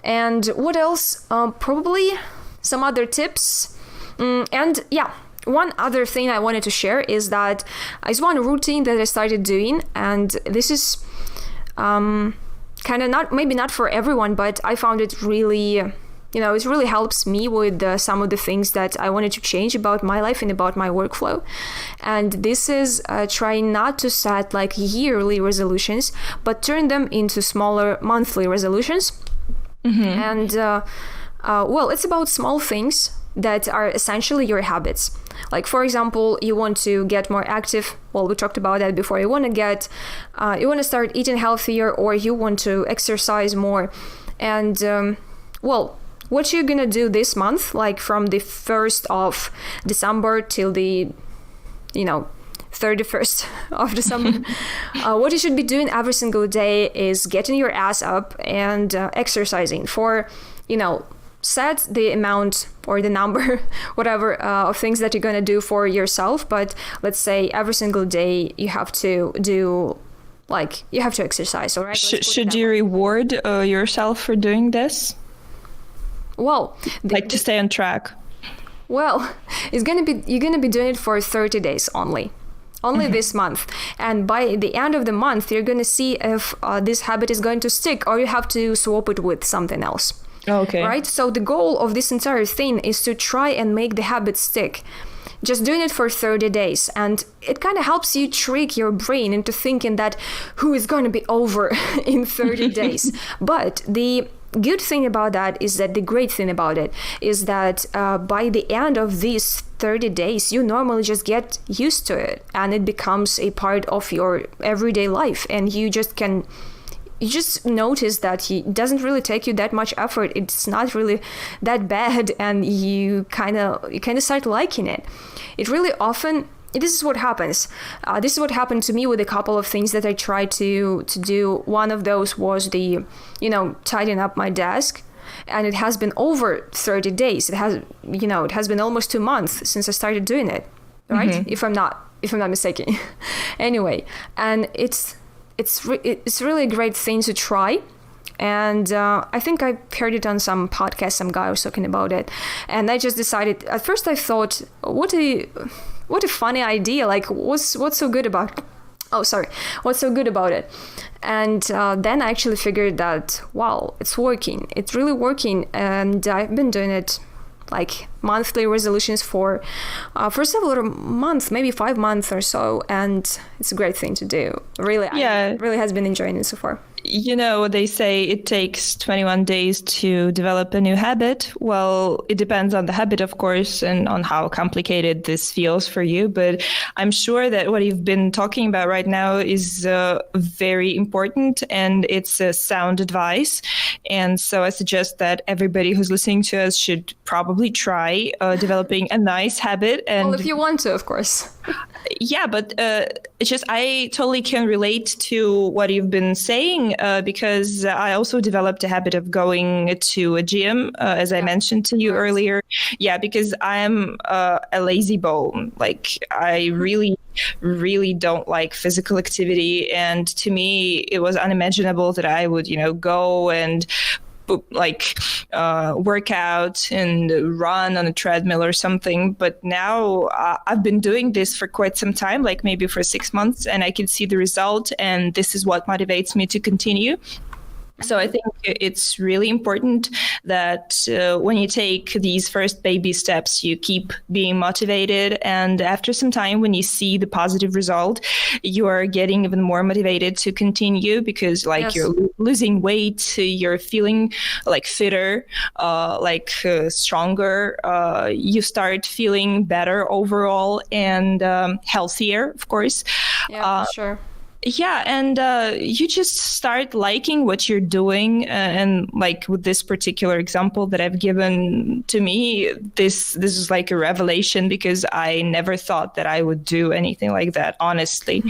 And what else? Probably some other tips. One other thing I wanted to share is that is one routine that I started doing, and this is kind of not for everyone, but I found it really, it really helps me with some of the things that I wanted to change about my life and about my workflow. And this is trying not to set like yearly resolutions, but turn them into smaller monthly resolutions. Mm-hmm. And it's about small things that are essentially your habits. Like, for example, you want to get more active. Well, we talked about that before. You want to start eating healthier, or you want to exercise more. And, what you're going to do this month, like from the 1st of December till the, 31st of December, what you should be doing every single day is getting your ass up and exercising for, set the amount or the number, whatever, of things that you're going to do for yourself. But let's say every single day you have to do, you have to exercise, all right? Should you reward yourself for doing this? Well, to stay on track. Well, you're going to be doing it for 30 days only mm-hmm. this month. And by the end of the month, you're going to see if this habit is going to stick, or you have to swap it with something else. Okay. Right? So the goal of this entire thing is to try and make the habit stick. Just doing it for 30 days. And it kind of helps you trick your brain into thinking that who is going to be over in 30 days. But the good thing about that is that the great thing about it is that by the end of these 30 days, you normally just get used to it, and it becomes a part of your everyday life, and you just can you just notice that it doesn't really take you that much effort. It's not really that bad, and you kind of start liking it. It really often. This is what happens. This is what happened to me with a couple of things that I tried to do. One of those was the, tidying up my desk. And it has been over 30 days. It has been almost 2 months since I started doing it, right? Mm-hmm. If I'm not mistaken. Anyway, and it's really a great thing to try. And I think I heard it on some podcast. Some guy was talking about it, and I just decided. At first, I thought, what a funny idea! Like, what's so good about? What's so good about it? And then I actually figured that, wow, it's working. It's really working, and I've been doing it like monthly resolutions for several months, maybe 5 months or so, and it's a great thing to do. Really, I really has been enjoying it so far. They say it takes 21 days to develop a new habit. Well, it depends on the habit, of course, and on how complicated this feels for you. But I'm sure that what you've been talking about right now is very important, and it's sound advice. And so I suggest that everybody who's listening to us should probably try developing a nice habit. And well, if you want to, of course. Yeah, but it's just I totally can relate to what you've been saying because I also developed a habit of going to a gym, as I mentioned to you earlier. Yeah, because I'm a lazy bone. Like, I really don't like physical activity. And to me, it was unimaginable that I would, go and work out and run on a treadmill or something. But now I've been doing this for quite some time, like maybe for 6 months, and I can see the result. And this is what motivates me to continue. So I think it's really important that when you take these first baby steps, you keep being motivated. And after some time, when you see the positive result, you are getting even more motivated to continue because you're losing weight, you're feeling like fitter, stronger. You start feeling better overall and healthier, of course. Yeah, sure. Yeah, and you just start liking what you're doing, and like with this particular example that I've given to me, this is like a revelation because I never thought that I would do anything like that. Honestly,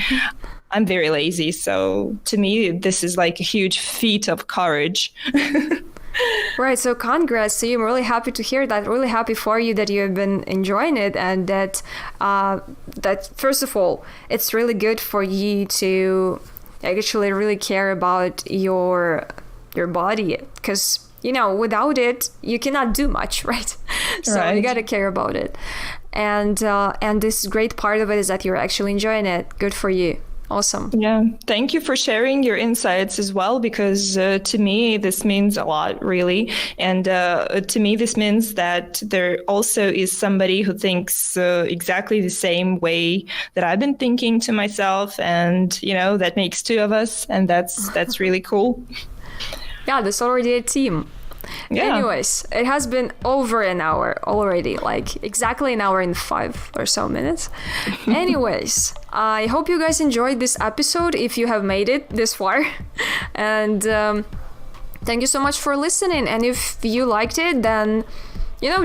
I'm very lazy, so to me, this is like a huge feat of courage. Right, so congrats. So I'm really happy to hear that. Really happy for you that you have been enjoying it, and that first of all, it's really good for you to actually really care about your body, because without it you cannot do much, right? So you got to care about it, and this great part of it is that you're actually enjoying it. Good for you. Awesome. Yeah. Thank you for sharing your insights as well, because to me, this means a lot, really. And to me, this means that there also is somebody who thinks exactly the same way that I've been thinking to myself. And, that makes two of us. And that's really cool. Yeah, there's already a team. Yeah. Anyways, it has been over an hour already, like exactly an hour and 5 or so minutes. Anyways, I hope you guys enjoyed this episode if you have made it this far. And thank you so much for listening. And if you liked it, then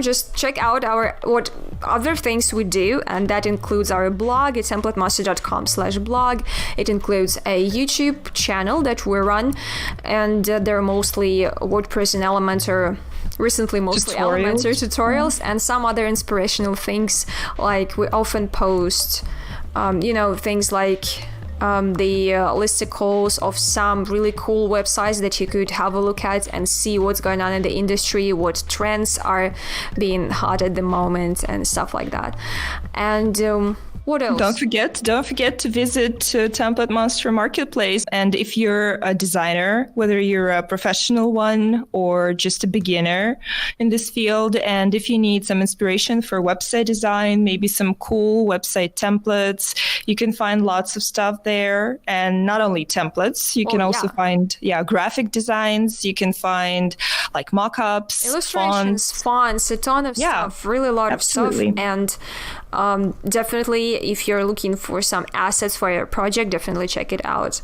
just check out what other things we do, and that includes our blog at TemplateMonster.com/blog. It includes a YouTube channel that we run, and they're mostly WordPress and Elementor. Recently, mostly Elementor tutorials and some other inspirational things. Like we often post, things like the listicles of some really cool websites that you could have a look at and see what's going on in the industry, what trends are being hot at the moment, and stuff like that. And what else? Don't forget to visit TemplateMonster Marketplace. And if you're a designer, whether you're a professional one or just a beginner in this field, and if you need some inspiration for website design, maybe some cool website templates, you can find lots of stuff there. And not only templates, you can also find graphic designs. You can find like mock-ups, illustrations, fonts, a ton of stuff, really a lot of stuff. And definitely, if you're looking for some assets for your project, definitely check it out.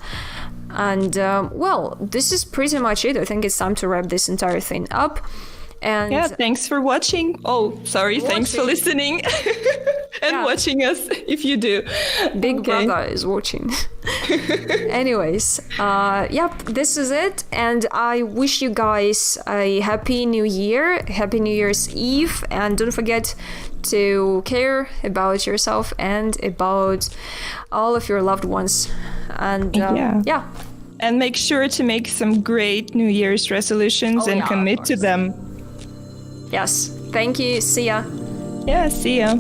And well, this is pretty much it. I think it's time to wrap this entire thing up. And yeah, thanks for watching. Oh, sorry, thanks for listening and watching us if you do. Big Brother is watching. Anyways, yep, this is it. And I wish you guys a happy new year, happy New Year's Eve. And don't forget to care about yourself and about all of your loved ones. And yeah. And make sure to make some great New Year's resolutions and commit to them. Yes. Thank you. See ya. Yeah, see ya.